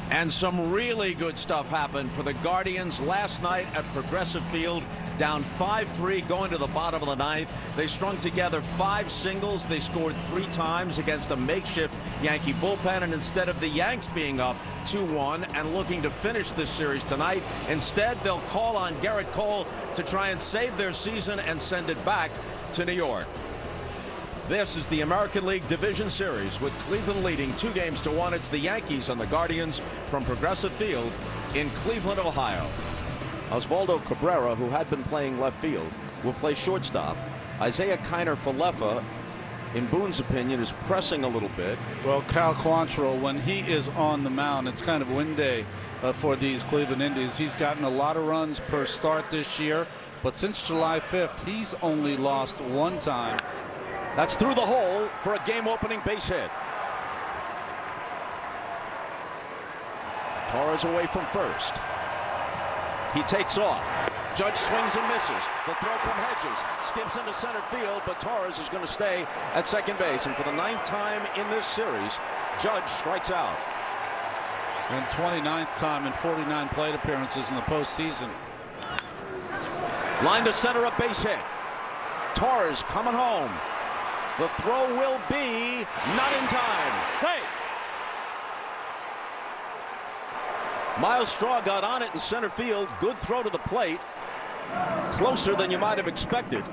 And some really good stuff happened for the Guardians last night at Progressive Field. Down 5-3 going to the bottom of the ninth. They strung together 5 singles. They scored 3 times against a makeshift Yankee bullpen. And instead of the Yanks being up 2-1 and looking to finish this series tonight, instead they'll call on Garrett Cole to try and save their season and send it back to New York. This is the American League Division Series with Cleveland leading 2-1. It's the Yankees and the Guardians from Progressive Field in Cleveland, Ohio. Osvaldo Cabrera, who had been playing left field, will play shortstop. Isaiah Kiner-Falefa, in Boone's opinion, is pressing a little bit. Well, Cal Quantrill, when he is on the mound, it's kind of win day for these Cleveland Indians. He's gotten a lot of runs per start this year, but since July 5th, he's only lost 1 time. That's through the hole for a game-opening base hit. Torres away from first. He takes off. Judge swings and misses. The throw from Hedges skips into center field, but Torres is going to stay at second base. And for the 9th time in this series, Judge strikes out. And 29th time in 49 plate appearances in the postseason. Line to center, a base hit. Torres coming home. The throw will be not in time. Safe. Miles Straw got on it in center field. Good throw to the plate. Closer than you might have expected,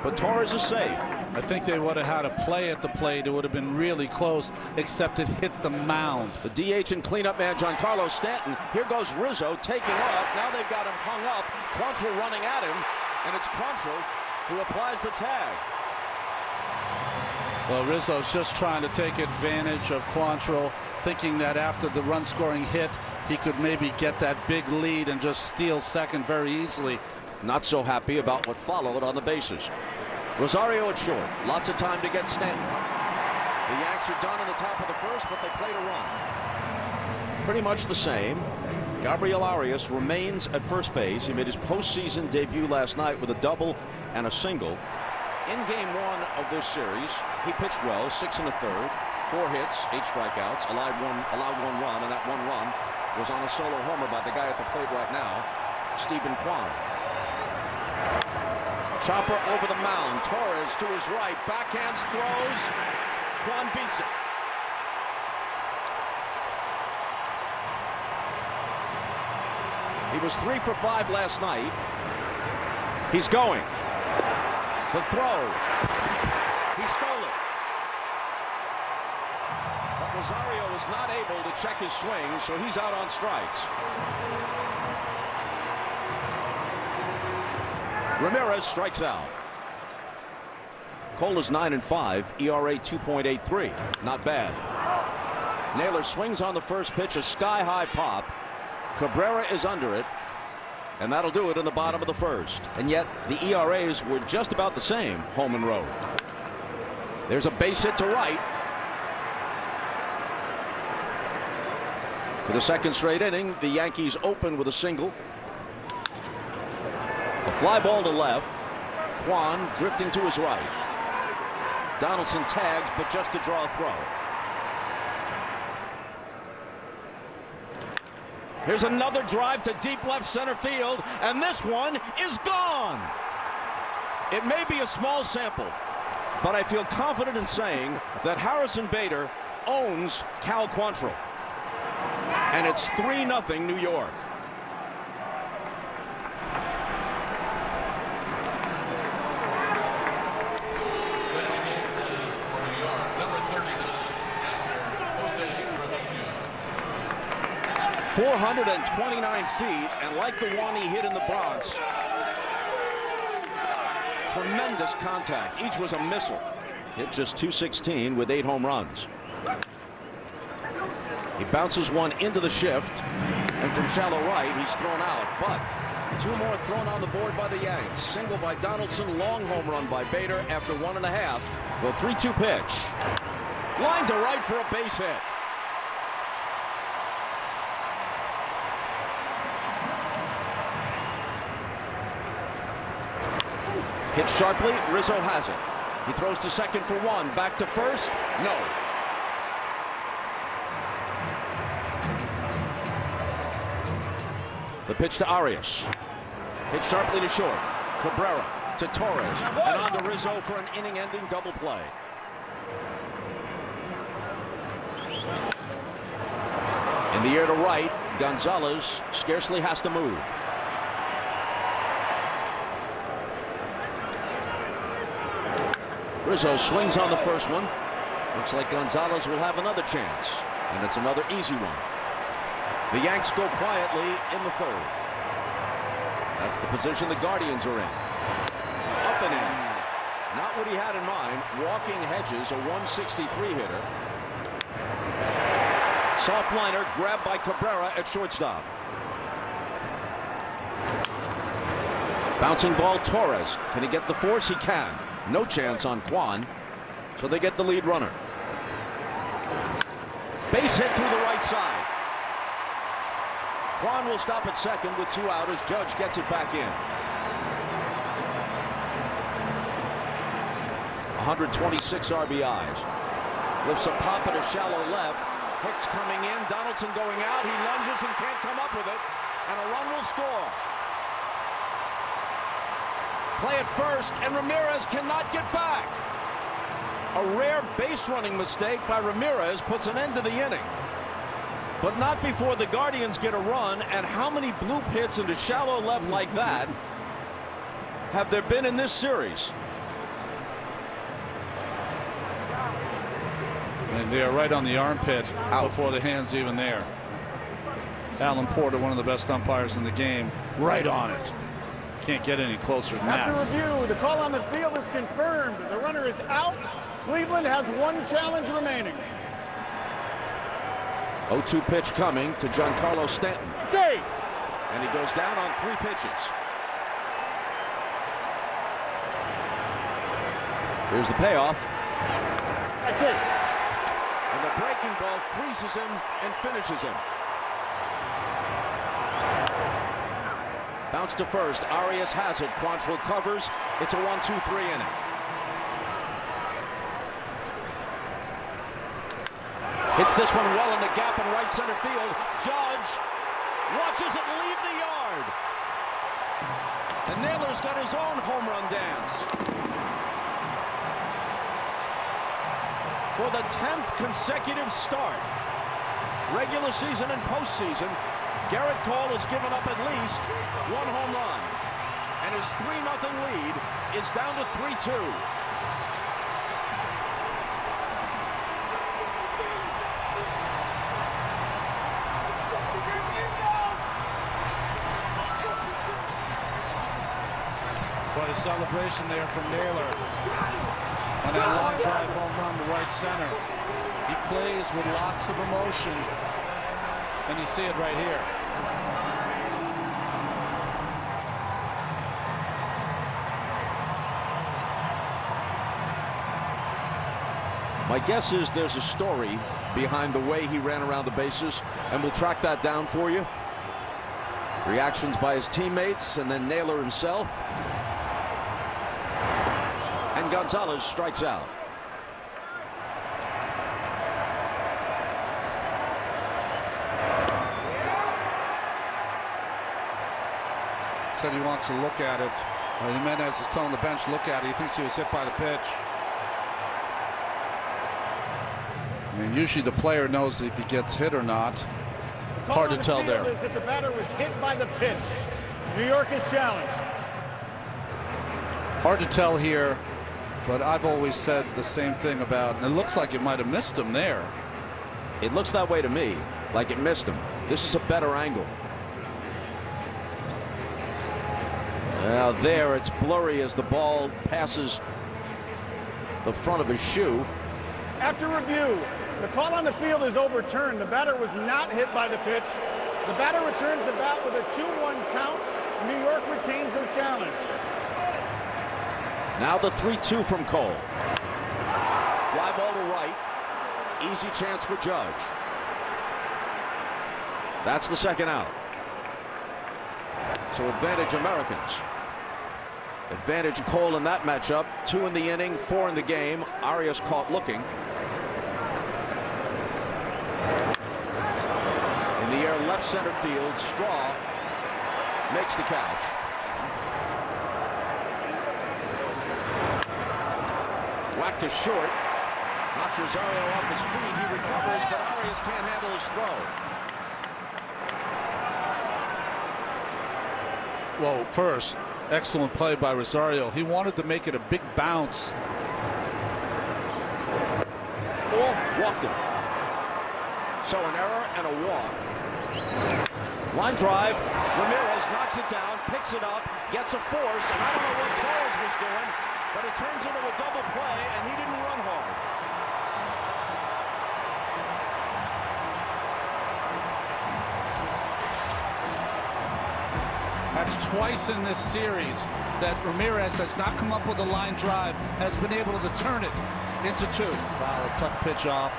but Torres is safe. I think they would have had a play at the plate. It would have been really close, except it hit the mound. The DH and cleanup man, Giancarlo Stanton. Here goes Rizzo taking off. Now they've got him hung up. Quantrill running at him, and it's Quantrill who applies the tag. Well, Rizzo's just trying to take advantage of Quantrill, thinking that after the run-scoring hit, he could maybe get that big lead and just steal second very easily. Not so happy about what followed on the bases. Rosario at short. Lots of time to get Stanton. The Yanks are done in the top of the first, but they played a run. Pretty much the same. Gabriel Arias remains at first base. He made his postseason debut last night with a double and a single. In game 1 of this series, he pitched well, 6 1/3, 4 hits, 8 strikeouts, allowed one run, and that 1 run was on a solo homer by the guy at the plate right now, Stephen Kwan. Chopper over the mound. Torres to his right, backhands, throws. Kwan beats it. He was 3 for 5 last night. He's going. The throw. He stole it. But Rosario is not able to check his swing, so he's out on strikes. Ramirez strikes out. Cole is 9-5, ERA 2.83. Not bad. Naylor swings on the first pitch, a sky-high pop. Cabrera is under it. And that'll do it in the bottom of the first. And yet the ERAs were just about the same, home and road. There's a base hit to right. For the second straight inning, the Yankees open with a single. A fly ball to left. Kwan drifting to his right. Donaldson tags, but just to draw a throw. Here's another drive to deep left center field, and this one is gone. It may be a small sample, but I feel confident in saying that Harrison Bader owns Cal Quantrill. And it's 3-0 New York. .429 feet, and like the one he hit in the Bronx, tremendous contact. Each was a missile. Hit just .216 with 8 home runs. He bounces one into the shift, and from shallow right, he's thrown out. But 2 more thrown on the board by the Yanks. Single by Donaldson, long home run by Bader after 1.5. The 3-2 pitch. Line to right for a base hit. Hit sharply, Rizzo has it. He throws to second for 1, back to first, no. The pitch to Arias. Hit sharply to short. Cabrera to Torres. And on to Rizzo for an inning-ending double play. In the air to right, Gonzalez scarcely has to move. Rizzo swings on the first one. Looks like Gonzalez will have another chance. And it's another easy one. The Yanks go quietly in the third. That's the position the Guardians are in. Up and in. Not what he had in mind. Walking Hedges, a 163 hitter. Soft liner grabbed by Cabrera at shortstop. Bouncing ball, Torres. Can he get the force? He can. No chance on Kwan. So they get the lead runner. Base hit through the right side. Kwan will stop at second with 2 out as Judge gets it back in. 126 RBIs. Lifts a pop at a shallow left. Hicks coming in. Donaldson going out. He lunges and can't come up with it. And a run will score. Play at first, and Ramirez cannot get back. A rare base running mistake by Ramirez puts an end to the inning. But not before the Guardians get a run. And how many bloop hits into shallow left like that have there been in this series? And they are right on the armpit before the hand's even there. Alan Porter, one of the best umpires in the game, right on it. Can't get any closer than that. After review, the call on the field is confirmed. The runner is out. Cleveland has 1 challenge remaining. 0-2 pitch coming to Giancarlo Stanton. And he goes down on 3 pitches. Here's the payoff. And the breaking ball freezes him and finishes him. Bounce to first. Arias has it. Quantrill covers. It's a 1-2-3 inning. Hits this one well in the gap in right center field. Judge watches it leave the yard. And Naylor's got his own home run dance. For the 10th consecutive start, regular season and postseason, Garrett Cole has given up at least 1 home run. And his 3-0 lead is down to 3-2. What a celebration there from Naylor on that long drive home run to right center. He plays with lots of emotion, and you see it right here. My guess is there's a story behind the way he ran around the bases, and we'll track that down for you. Reactions by his teammates, and then Naylor himself. And Gonzalez strikes out. Said he wants to look at it. Jimenez is telling the bench, look at it. He thinks he was hit by the pitch. I mean, usually the player knows if he gets hit or not. Hard to tell there. Is that the batter was hit by the pitch. New York is challenged. Hard to tell here, but I've always said the same thing about, and it looks like it might have missed him there. It looks that way to me, like it missed him. This is a better angle. Now there, it's blurry as the ball passes the front of his shoe. After review, the call on the field is overturned. The batter was not hit by the pitch. The batter returns the bat with a 2-1 count. New York retains their challenge. Now the 3-2 from Cole. Fly ball to right. Easy chance for Judge. That's the second out. So advantage Americans. Advantage Cole in that matchup. 2 in the inning, 4 in the game. Arias caught looking. In the air, left center field. Straw makes the catch. Whacked to short. Knocks Rosario off his feet. He recovers, but Arias can't handle his throw. Well, first, excellent play by Rosario. He wanted to make it a big bounce. Walked him. So an error and a walk. Line drive. Ramirez knocks it down, picks it up, gets a force, and I don't know what Torres was doing, but it turns into a double play, and he didn't run hard. That's twice in this series that Ramirez has not come up with a line drive, has been able to turn it into two. Foul, a tough pitch off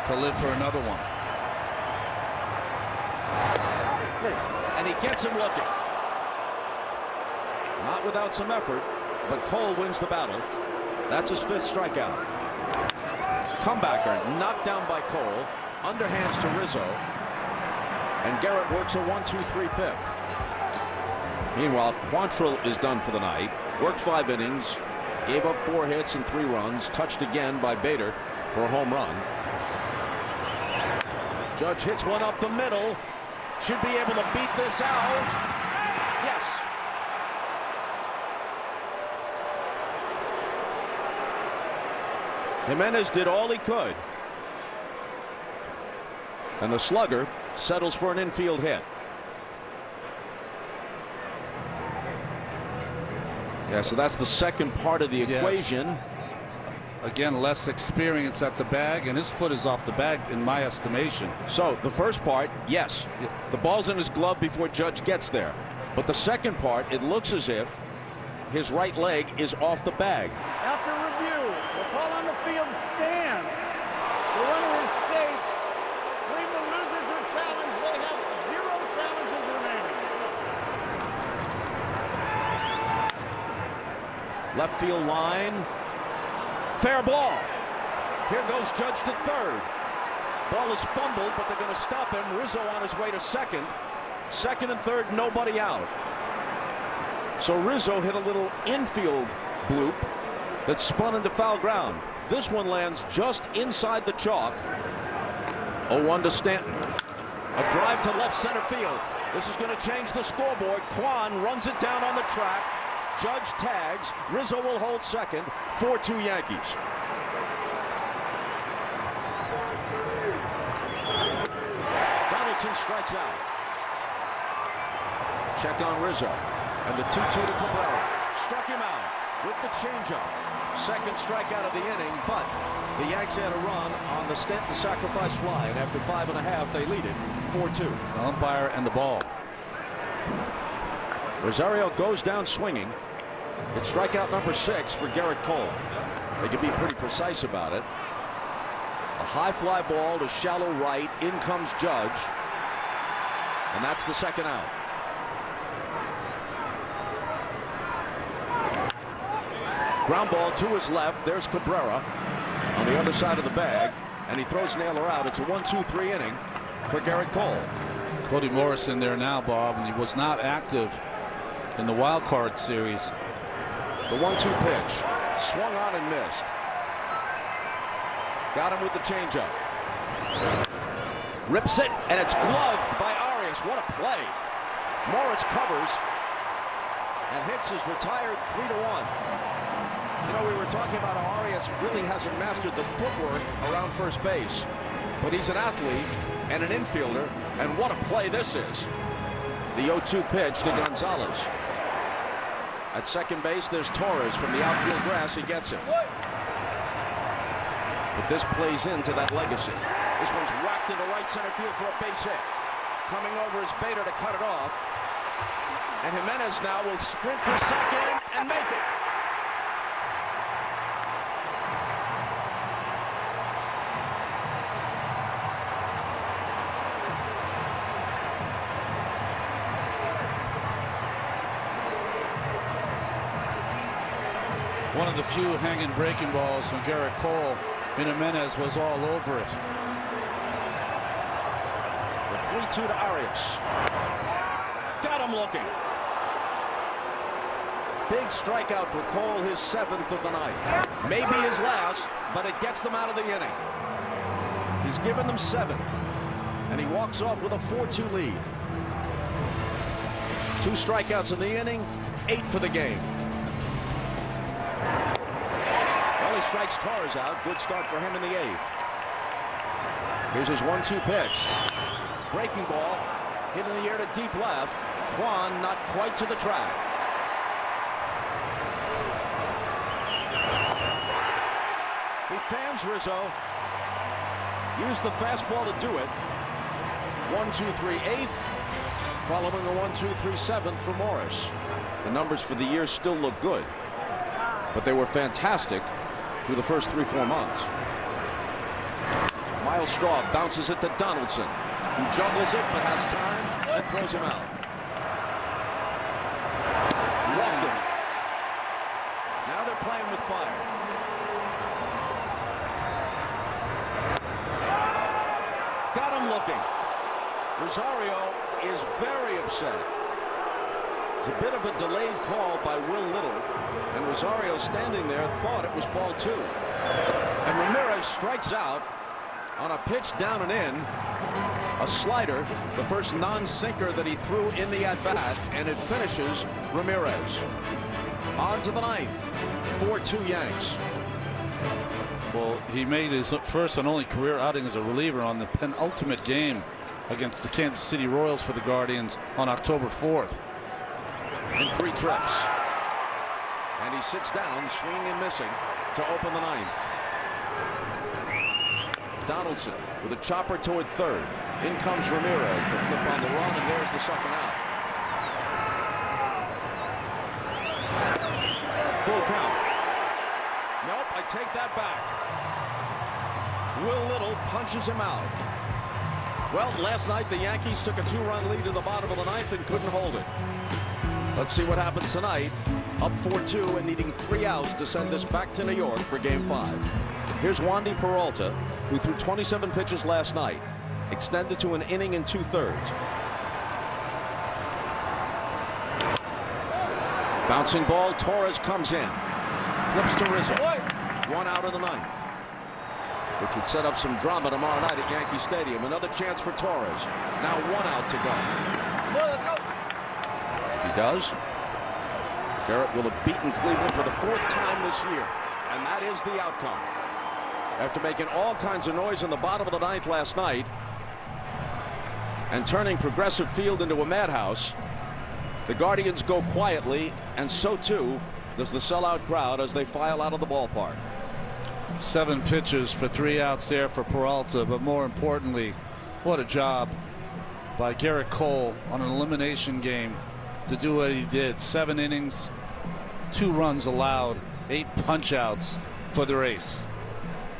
to live for another one. And he gets him looking. Not without some effort, but Cole wins the battle. That's his 5th strikeout. Comebacker knocked down by Cole. Underhands to Rizzo. And Garrett works a 1-2-3-5. Meanwhile, Quantrill is done for the night. Worked 5 innings. Gave up 4 hits and 3 runs. Touched again by Bader for a home run. Judge hits one up the middle. Should be able to beat this out. Yes. Jimenez did all he could. And the slugger settles for an infield hit. Yeah, so that's the second part of the equation. Yes. Again, less experience at the bag, and his foot is off the bag in my estimation. So the first part, yes, the ball's in his glove before Judge gets there. But the second part, it looks as if his right leg is off the bag. After review, the call on the field stands. The runner is safe. Cleveland loses their challenge. They have 0 challenges remaining. Left field line. Fair ball. Here goes Judge to third. Ball is fumbled, but they're going to stop him. Rizzo on his way to second. Second and third, nobody out. So Rizzo hit a little infield bloop that spun into foul ground. This one lands just inside the chalk. 0-1 to Stanton. A drive to left center field. This is going to change the scoreboard. Kwan runs it down on the track. Judge tags. Rizzo will hold second. 4-2 Yankees. Donaldson strikes out. Check on Rizzo. And the 2-2 to Cabrera. Struck him out with the changeup. Second strikeout of the inning, but the Yanks had a run on the Stanton sacrifice fly, and after 5.5, they lead it 4-2. The umpire and the ball. Rosario goes down swinging. It's strikeout number 6 for Garrett Cole. They can be pretty precise about it. A high fly ball to shallow right. In comes Judge. And that's the second out. Ground ball to his left. There's Cabrera on the other side of the bag. And he throws Naylor out. It's a 1-2-3 inning for Garrett Cole. Cody Morris in there now, Bob, and he was not active in the wild card series. The 1-2 pitch. Swung on and missed. Got him with the changeup. Rips it, and it's gloved by Arias. What a play. Morris covers and hits his retired 3-1. You know, we were talking about how Arias really hasn't mastered the footwork around first base. But he's an athlete and an infielder, and what a play this is. The 0-2 pitch to Gonzalez. At second base, there's Torres from the outfield grass. He gets him. But this plays into that legacy. This one's whacked into right center field for a base hit. Coming over is Bader to cut it off. And Jimenez now will sprint for second and make it. One of the few hanging breaking balls from Garrett Cole. And Jimenez was all over it. The 3-2 to Arias. Got him looking. Big strikeout for Cole, his 7th of the night. Maybe his last, but it gets them out of the inning. He's given them 7, and he walks off with a 4-2 lead. 2 strikeouts in the inning, 8 for the game. Well, he strikes Torres out. Good start for him in the 8th. Here's his 1-2 pitch. Breaking ball, hit in the air to deep left. Kwan not quite to the track. He fans Rizzo. Used the fastball to do it. 1-2-3 8th. Following a 1-2-3 7th for Morris. The numbers for the year still look good, but they were fantastic through the first 3-4 months. Miles Straw bounces it to Donaldson, who juggles it but has time and throws him out. Walked him. Now they're playing with fire. Got him looking. Rosario is very upset. It's a bit of a delayed call by Will Little, and Rosario standing there thought it was ball 2. And Ramirez strikes out on a pitch down and in, a slider, the first non-sinker that he threw in the at-bat, and it finishes Ramirez. On to the 9th, 4-2 Yanks. Well, he made his first and only career outing as a reliever on the penultimate game against the Kansas City Royals for the Guardians on October 4th. In 3 trips. And he sits down, swinging and missing, to open the 9th. Donaldson with a chopper toward 3rd. In comes Ramirez. The flip on the run, and there's the 2nd out. Full count. Nope, I take that back. Will Little punches him out. Well, last night the Yankees took a 2-run lead in the bottom of the 9th and couldn't hold it. Let's see what happens tonight. Up 4-2 and needing 3 outs to send this back to New York for Game 5. Here's Wandy Peralta, who threw 27 pitches last night, extended to an inning and 2/3. Bouncing ball, Torres comes in, flips to Rizzo. 1 out of the 9th, which would set up some drama tomorrow night at Yankee Stadium. Another chance for Torres. Now 1 out to go. If he does, Garrett will have beaten Cleveland for the 4th time this year, and that is the outcome. After making all kinds of noise in the bottom of the 9th last night and turning Progressive Field into a madhouse, the Guardians go quietly, and so too does the sellout crowd as they file out of the ballpark. 7 pitches for 3 outs there for Peralta, but more importantly, what a job by Garrett Cole on an elimination game to do what he did. 7 innings, 2 runs allowed, 8 punch outs for the race.